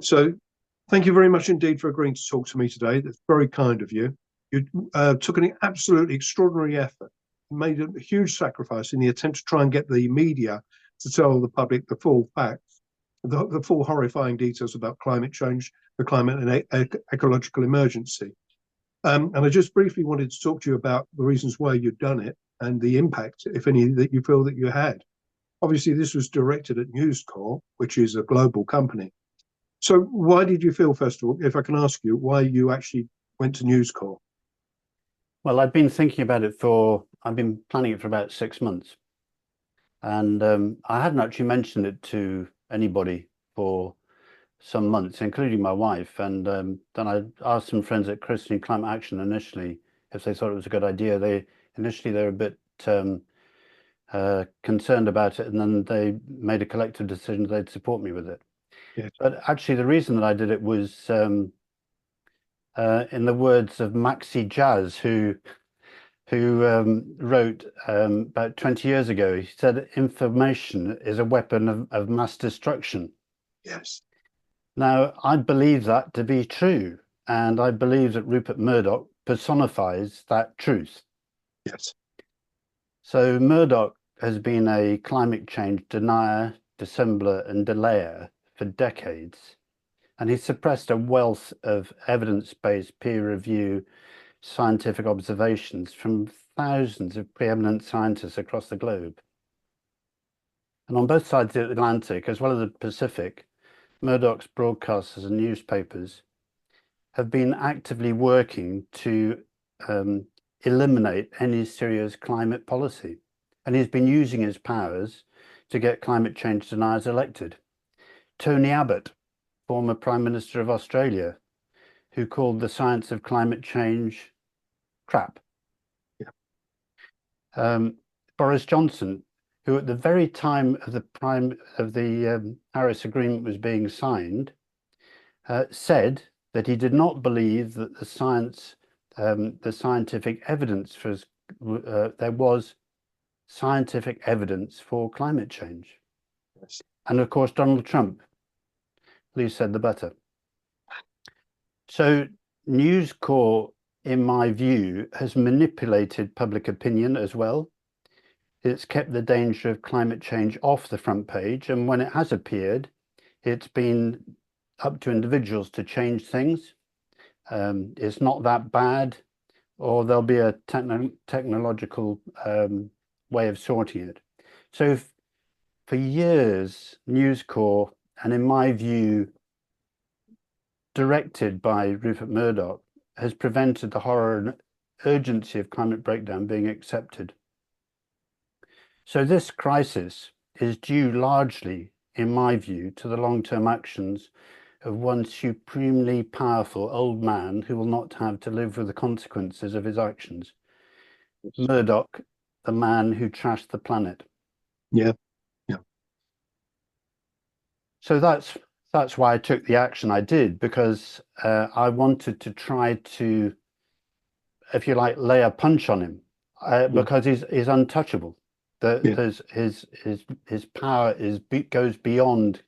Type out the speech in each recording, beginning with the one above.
So thank you very much indeed for agreeing to talk to me today. That's very kind of you. You took an absolutely extraordinary effort, made a huge sacrifice in the attempt to try and get the media to tell the public the full facts, the full horrifying details about climate change, the climate and ecological emergency. And I just briefly wanted to talk to you about the reasons why you'd done it and the impact, if any, that you feel that you had. Obviously, this was directed at NewsCorp, which is a global company. So why did you feel, first of all, if I can ask you, why you actually went to NewsCorp? Well, I've been thinking about it I've been planning it for about 6 months. And I hadn't actually mentioned it to anybody for some months, including my wife. And then I asked some friends at Christian Climate Action initially if they thought it was a good idea. They were a bit concerned about it, and then they made a collective decision they'd support me with it. Yes. But actually, the reason that I did it was, in the words of Maxi Jazz, who wrote about 20 years ago. He said, "Information is a weapon of mass destruction." Yes. Now, I believe that to be true, and I believe that Rupert Murdoch personifies that truth. Yes. So Murdoch has been a climate change denier, dissembler, and delayer for decades, and he's suppressed a wealth of evidence-based peer review scientific observations from thousands of preeminent scientists across the globe. And on both sides of the Atlantic, as well as the Pacific, Murdoch's broadcasters and newspapers have been actively working to eliminate any serious climate policy. And he's been using his powers to get climate change deniers elected. Tony Abbott, former Prime Minister of Australia, who called the science of climate change crap. Yeah. Boris Johnson, who at the very time of the Paris Agreement was being signed, said that he did not believe that the scientific evidence for there was scientific evidence for climate change. Yes. And of course, Donald Trump, least said the better. So News Corp, in my view, has manipulated public opinion as well. It's kept the danger of climate change off the front page, and when it has appeared, it's been up to individuals to change things. It's not that bad, or there'll be a technological way of sorting it. So for years, News Corp, and in my view, directed by Rupert Murdoch, has prevented the horror and urgency of climate breakdown being accepted. So this crisis is due largely, in my view, to the long-term actions of one supremely powerful old man who will not have to live with the consequences of his actions. Murdoch, the man who trashed the planet. Yeah. Yeah. So that's why I took the action I did, because I wanted to try to, if you like, lay a punch on him, because he's untouchable. His power goes beyond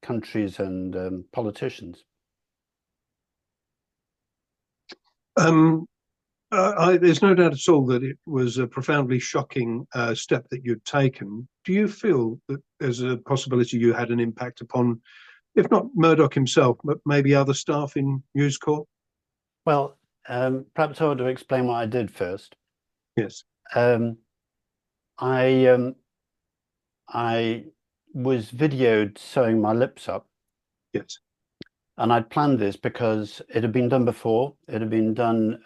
countries and politicians. There's no doubt at all that it was a profoundly shocking step that you'd taken. Do you feel that there's a possibility you had an impact upon, if not Murdoch himself, but maybe other staff in News Corp? Well, perhaps I ought to explain what I did first. Yes. I was videoed sewing my lips up. Yes. And I'd planned this because it had been done before. It had been done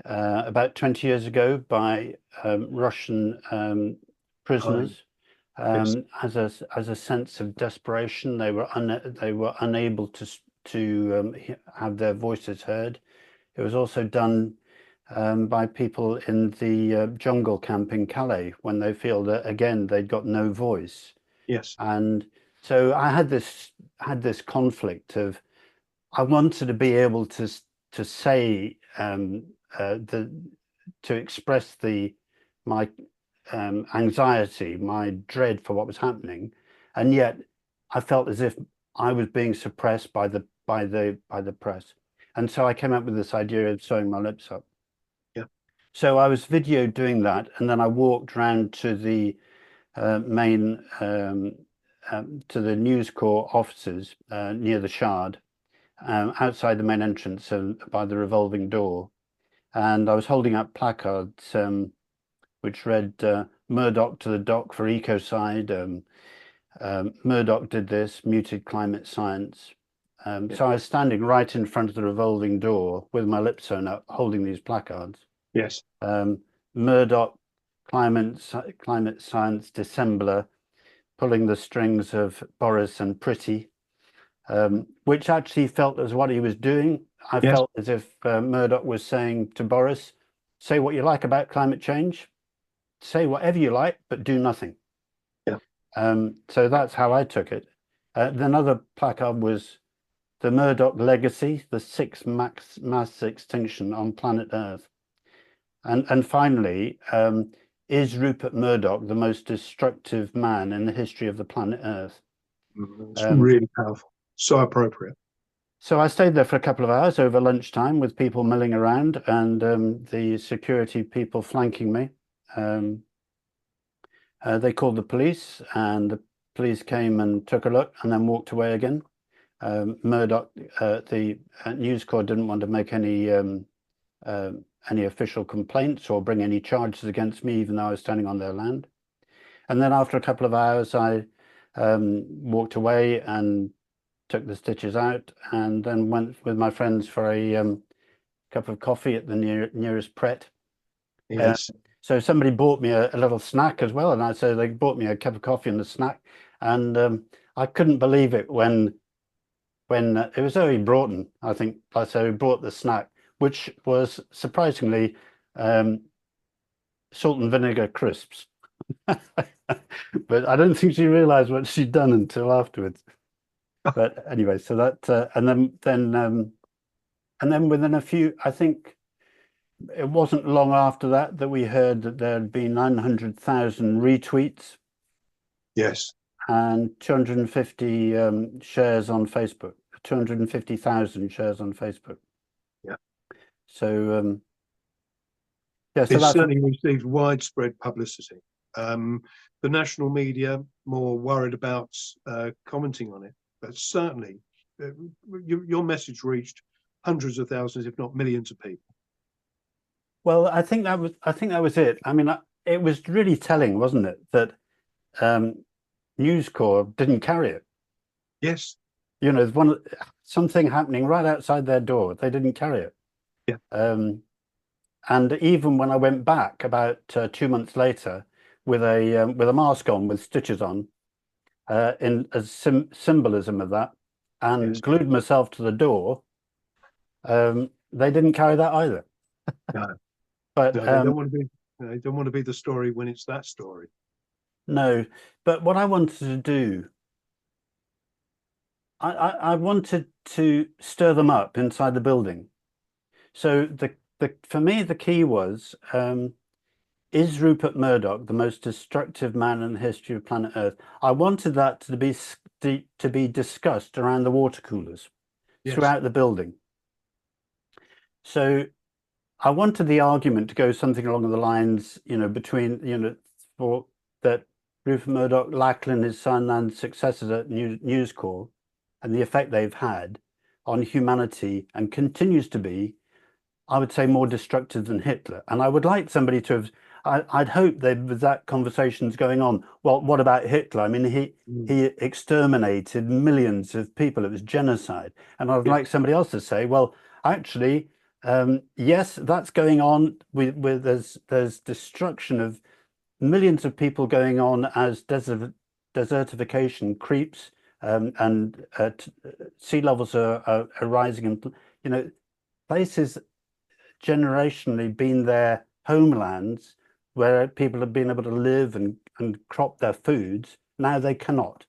about 20 years ago by Russian prisoners. Yes. As a sense of desperation, they were unable to have their voices heard. It was also done by people in the jungle camp in Calais, when they feel that again they'd got no voice. Yes. And so I had this conflict of, I wanted to be able to say to express my anxiety, my dread for what was happening, and yet I felt as if I was being suppressed by the press. And so I came up with this idea of sewing my lips up. Yeah. So I was videoed doing that, and then I walked round to the main to the NewsCorp offices near the Shard, outside the main entrance by the revolving door, and I was holding up placards which read "Murdoch to the dock for ecocide." Murdoch did this, muted climate science. So I was standing right in front of the revolving door with my lips sewn up, holding these placards. Yes. Murdoch, climate science dissembler, pulling the strings of Boris and Pretty, which actually felt as what he was doing. I felt as if Murdoch was saying to Boris, say what you like about climate change, say whatever you like, but do nothing. Yeah. So that's how I took it. Another placard was the Murdoch legacy, the sixth mass extinction on planet Earth. And finally, is Rupert Murdoch the most destructive man in the history of the planet Earth? It's really powerful, so appropriate. So I stayed there for a couple of hours over lunchtime with people milling around and the security people flanking me. They called the police, and the police came and took a look and then walked away again. Murdoch, the News Corp didn't want to make any official complaints or bring any charges against me, even though I was standing on their land. And then after a couple of hours, I walked away and took the stitches out, and then went with my friends for a cup of coffee at the nearest Pret. Yes. So somebody bought me a little snack as well, and so they bought me a cup of coffee and a snack, and I couldn't believe it when it was Zoe Broughton, I think, so who brought the snack, which was surprisingly salt and vinegar crisps. But I don't think she realized what she'd done until afterwards. But anyway, so that and then within a few, I think it wasn't long after that we heard that there had been 900,000 retweets. Yes. And 250 shares on Facebook, 250,000 shares on Facebook. Yeah. So yeah, so it that's certainly received widespread publicity. The national media more worried about commenting on it, but certainly your message reached hundreds of thousands, if not millions of people. Well, I think that was it. I mean, it was really telling, wasn't it, that News Corp didn't carry it. Yes. You know, something happening right outside their door. They didn't carry it. Yeah. And even when I went back about 2 months later with a mask on with stitches on, in as symbolism of that, and glued myself to the door, they didn't carry that either. No. But no, they don't want to be. They don't want to be the story when it's that story. No, but what I wanted to do, I wanted to stir them up inside the building. So for me, the key was, is Rupert Murdoch the most destructive man in the history of planet Earth? I wanted that to be discussed around the water coolers throughout the building. So I wanted the argument to go something along the lines, between, for that Rupert Murdoch, Lachlan, his son, and successors at News Corp, and the effect they've had on humanity and continues to be, I would say, more destructive than Hitler. And I would like somebody to have, I'd hope that conversation's going on. Well, what about Hitler? I mean, he exterminated millions of people. It was genocide. And I would like somebody else to say, well, actually, yes, that's going on. There's destruction of millions of people going on as desertification creeps, and sea levels are rising, and places generationally been their homelands where people have been able to live and crop their foods. Now they cannot.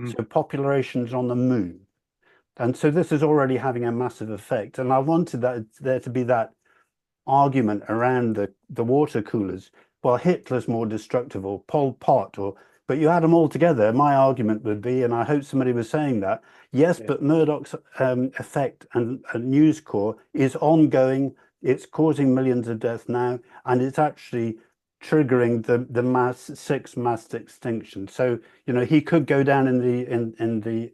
So population's on the move. And so this is already having a massive effect. And I wanted there to be that argument around the water coolers. Well, Hitler's more destructive, or Pol Pot, or But you add them all together, my argument would be, and I hope somebody was saying that, yes, Yeah. but Murdoch's effect and News Corp is ongoing. It's causing millions of deaths now, and it's actually triggering the sixth mass extinction. So, you know, he could go down in the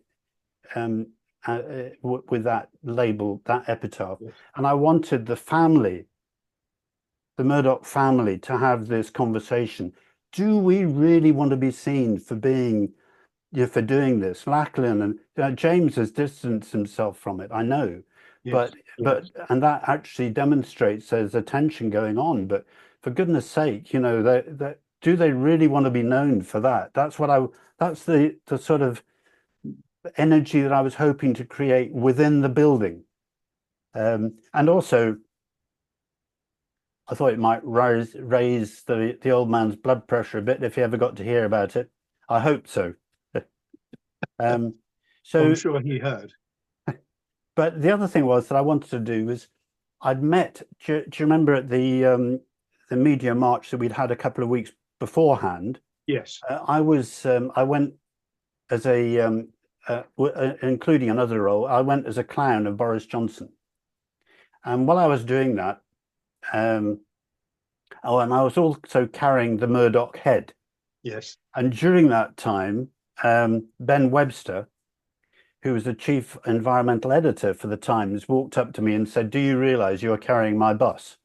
with that label, that epitaph. Yes. And I wanted the family, the Murdoch family, to have this conversation. Do we really want to be seen for being, you know, for doing this? Lachlan and James has distanced himself from it, I know, Yes. but and that actually demonstrates there's a tension going on. But for goodness sake, you know, do they really want to be known for that? That's the sort of energy that I was hoping to create within the building. And also, I thought it might raise the old man's blood pressure a bit if he ever got to hear about it. I hope so. I'm So, sure he heard. but the other thing was that I wanted to do was I'd met. Do you remember at the media march that we'd had a couple of weeks beforehand? Yes. I went as including another role. I went as a clown of Boris Johnson, and while I was doing that, and I was also carrying the Murdoch head. Yes. And during that time, Ben Webster, who was the chief environmental editor for the Times, walked up to me and said, "Do you realize you are carrying my bus?"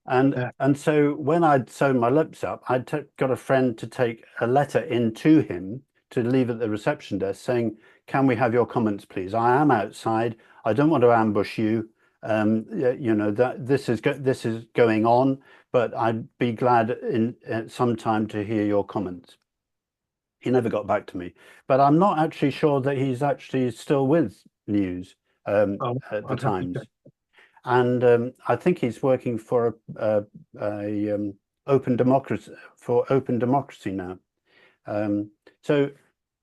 And so when I'd sewn my lips up, I'd got a friend to take a letter in to him to leave at the reception desk saying, "Can we have your comments, please? I am outside. I don't want to ambush you. You know, that this is going on, but I'd be glad in some time to hear your comments." He never got back to me, but I'm not actually sure that he's actually still with News at the Times. And I think he's working for open democracy now. So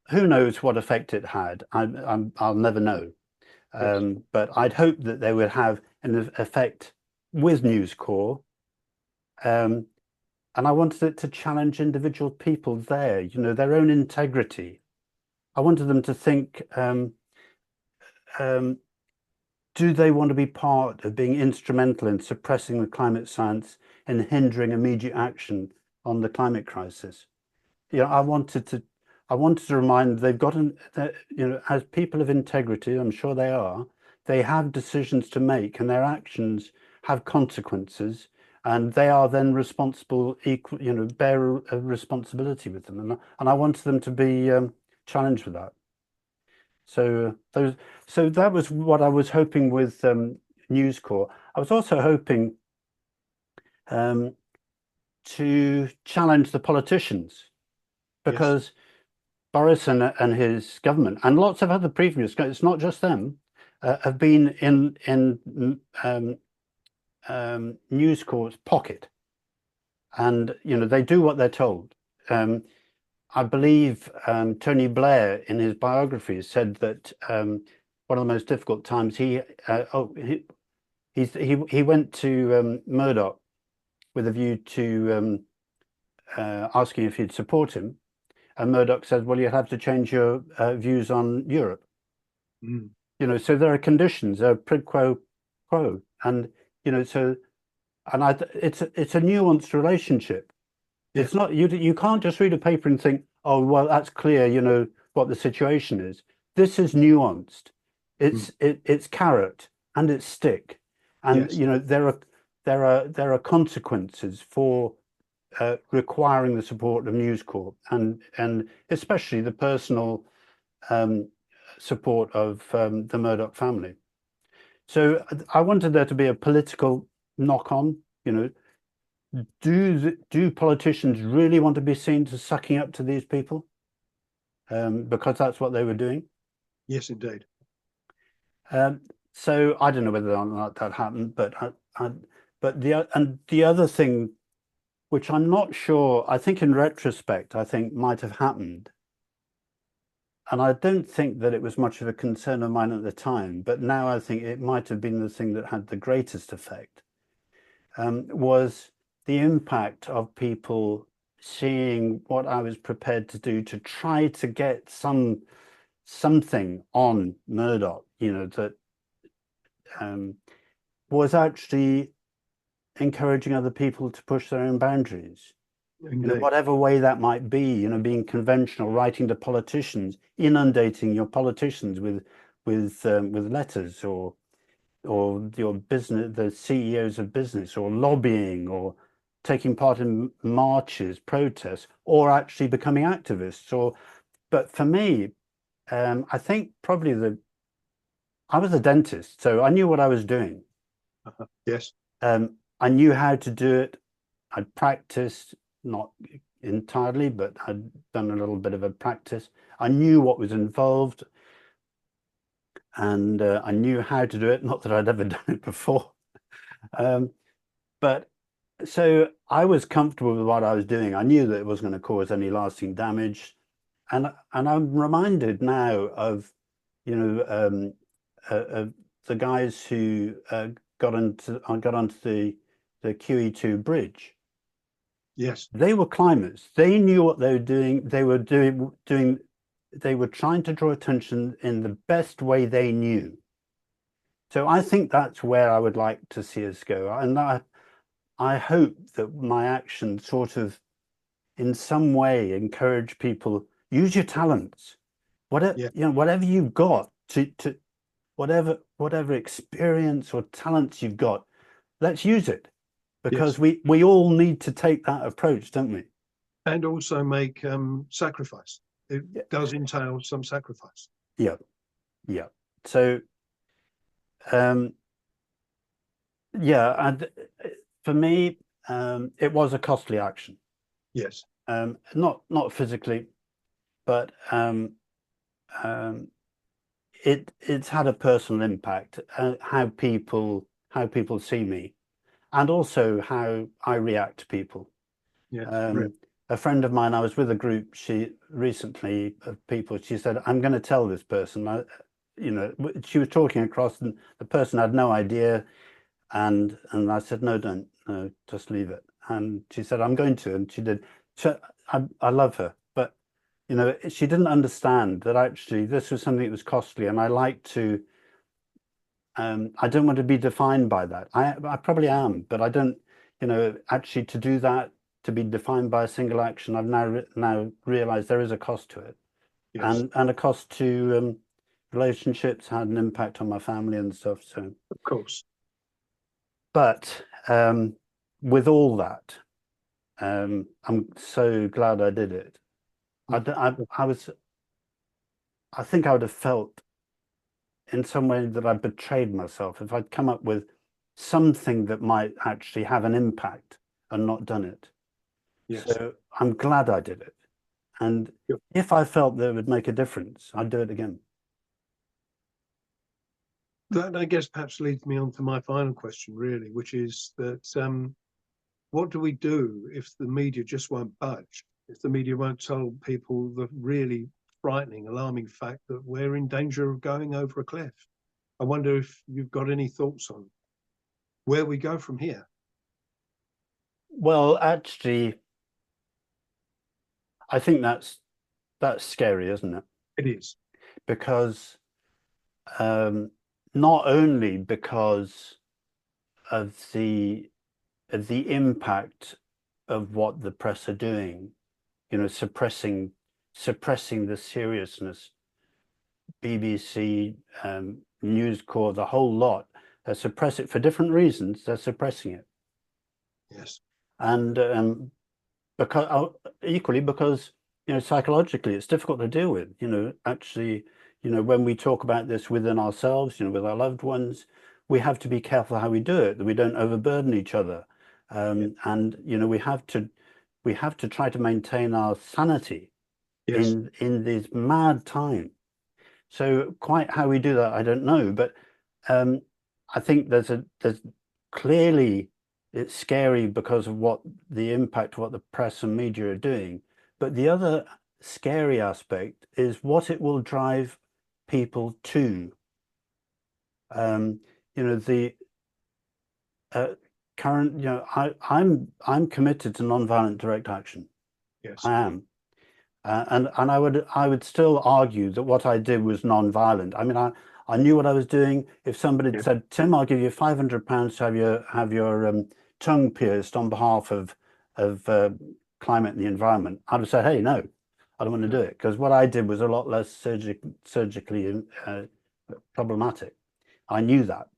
who knows what effect it had? I'll never know. But I'd hope that they would have an effect with News Corp. And I wanted it to challenge individual people there, you know, their own integrity. I wanted them to think, do they want to be part of being instrumental in suppressing the climate science and hindering immediate action on the climate crisis? You know, I wanted to remind them they've got you know, as people of integrity, I'm sure they are, they have decisions to make and their actions have consequences, and they are then responsible, you know, bear a responsibility with them. And I wanted them to be challenged with that. So that was what I was hoping with News Corp. I was also hoping to challenge the politicians, because Boris and his government and lots of other previous, it's not just them, have been in News Corp's pocket, and you know, they do what they're told. I believe Tony Blair, in his biography, said that one of the most difficult times he went to Murdoch with a view to asking if he'd support him, and Murdoch said, "Well, you'll have to change your views on Europe." Mm. You know, so there are conditions, there are quid pro quo, and you know, so it's a nuanced relationship. Yes. It's not, you can't just read a paper and think, "Oh, well, that's clear, you know, what the situation is." This is nuanced. It's carrot and it's stick, and Yes. you know, there are consequences for requiring the support of News Corp, and especially the personal support of the Murdoch family. So I wanted there to be a political knock-on. You know, do politicians really want to be seen to sucking up to these people? Because that's what they were doing. Yes, indeed. So I don't know whether or not that happened, but the other thing, which I'm not sure, I think in retrospect, I think might have happened, and I don't think that it was much of a concern of mine at the time, but now I think it might have been the thing that had the greatest effect, was the impact of people seeing what I was prepared to do to try to get something on Murdoch, that was actually encouraging other people to push their own boundaries. Indeed. Whatever way that might be, being conventional, writing to politicians, inundating your politicians with letters, or your business, the CEOs of business, or lobbying, or taking part in marches, protests, or actually becoming activists. But for me, I think probably I was a dentist, so I knew what I was doing. Yes. I knew how to do it. I'd practiced, not entirely, but I'd done a little bit of a practice. I knew what was involved, and I knew how to do it. Not that I'd ever done it before. But so I was comfortable with what I was doing. I knew that it wasn't going to cause any lasting damage. And I'm reminded now of, the guys who got onto the QE2 bridge. Yes. They were climbers. They knew what they were doing. They were they were trying to draw attention in the best way they knew. So I think that's where I would like to see us go. And I hope that my actions sort of, in some way, encourage people, use your talents, whatever you've got, to whatever experience or talents you've got, let's use it, because we all need to take that approach, don't we? And also make sacrifice. It does entail some sacrifice. Yeah. So and for me, it was a costly action. Yes. Not physically, but it's had a personal impact, how people see me, and also how I react to people. Yes. A friend of mine, I was with a group recently of people. She said, "I'm going to tell this person." She was talking across, and the person had no idea, and I said, "No, don't, no, just leave it." And she said, "I'm going to," and she did. So I love her, but she didn't understand that actually this was something that was costly, and I like to. I don't want to be defined by that. I probably am, but I don't. Actually, to do that, to be defined by a single action, I've now realized there is a cost to it, Yes. and a cost to relationships, had an impact on my family and stuff. So, Of course. but with all that, I'm so glad I did it. I think I would have felt in some way that I betrayed myself if I'd come up with something that might actually have an impact and not done it. Yes. So I'm glad I did it. And if I felt that it would make a difference, I'd do it again. That, I guess, perhaps leads me on to my final question, really, which is that what do we do if the media just won't budge? If the media won't tell people the really frightening, alarming fact that we're in danger of going over a cliff? I wonder if you've got any thoughts on where we go from here. Well, actually, I think that's scary, isn't it? It is. Because not only because of the impact of what the press are doing, suppressing the seriousness, BBC, NewsCorp, the whole lot, they suppress it for different reasons. They're suppressing it. Yes. And because equally because psychologically it's difficult to deal with. Actually, when we talk about this within ourselves, with our loved ones, we have to be careful how we do it, that we don't overburden each other, and we have to try to maintain our sanity in this mad time. So quite how we do that, I don't know, but I think there's clearly, it's scary because of what the impact, what the press and media are doing. But the other scary aspect is what it will drive people to. The current, I'm committed to nonviolent direct action. Yes. I am. And I would still argue that what I did was non-violent. I mean, I knew what I was doing. If somebody had said, Tim, I'll give you £500 to have your tongue pierced on behalf of climate and the environment, I'd have said, hey, no, I don't want to do it, because what I did was a lot less surgically problematic. I knew that.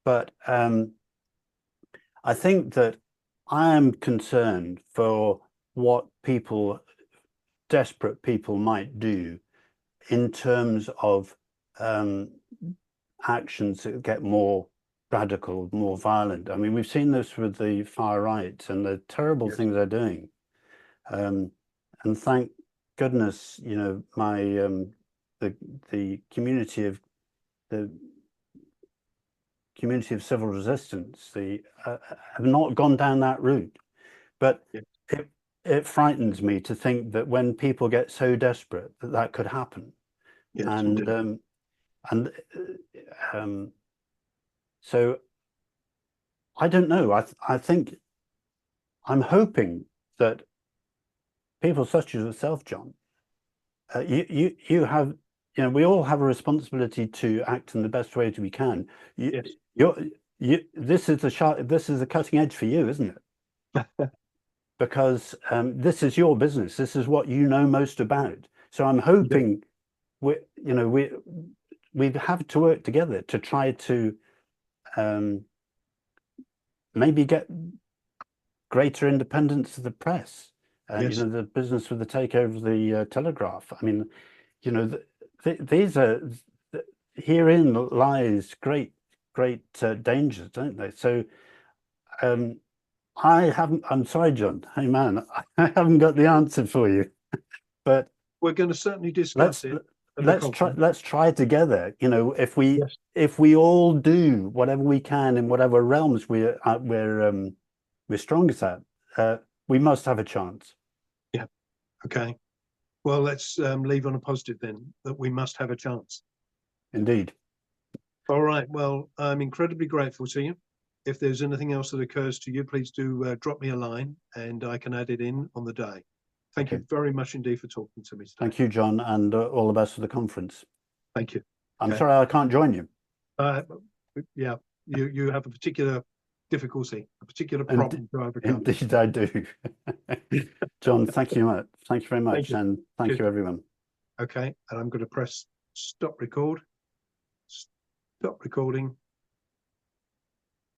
But I think that I am concerned for what desperate people might do in terms of actions that get more radical, more violent. I mean, we've seen this with the far right and the terrible things they're doing. And thank goodness, you know, the community of civil resistance, have not gone down that route. But it frightens me to think that when people get so desperate that could happen. Yes, so I don't know. I think I'm hoping that people such as yourself, Jon, you have, you know, we all have a responsibility to act in the best way that we can. This is the cutting edge for you, isn't it? Because this is your business. This is what you know most about. So I'm hoping we have to work together to try to maybe get greater independence of the press. You know, the business with the takeover of the Telegraph. I mean, you know, herein lies great dangers, don't they? So I'm sorry, Jon. Hey man, I haven't got the answer for you, but we're going to certainly discuss it. Let's try together. You know, if we all do whatever we can in whatever realms we're strongest at, we must have a chance. Yeah. Okay. Well, let's leave on a positive then, that we must have a chance. Indeed. All right. Well, I'm incredibly grateful to you. If there's anything else that occurs to you, please do drop me a line and I can add it in on the day. Thank you very much indeed for talking to me today. Thank you, Jon, and all the best for the conference. Thank you. I'm sorry I can't join you. Yeah, you have a particular difficulty, a particular problem to overcome. Indeed, I do. Jon, thank you much. Thank you very much, and thank you, everyone. Okay, and I'm going to press stop record. Stop recording.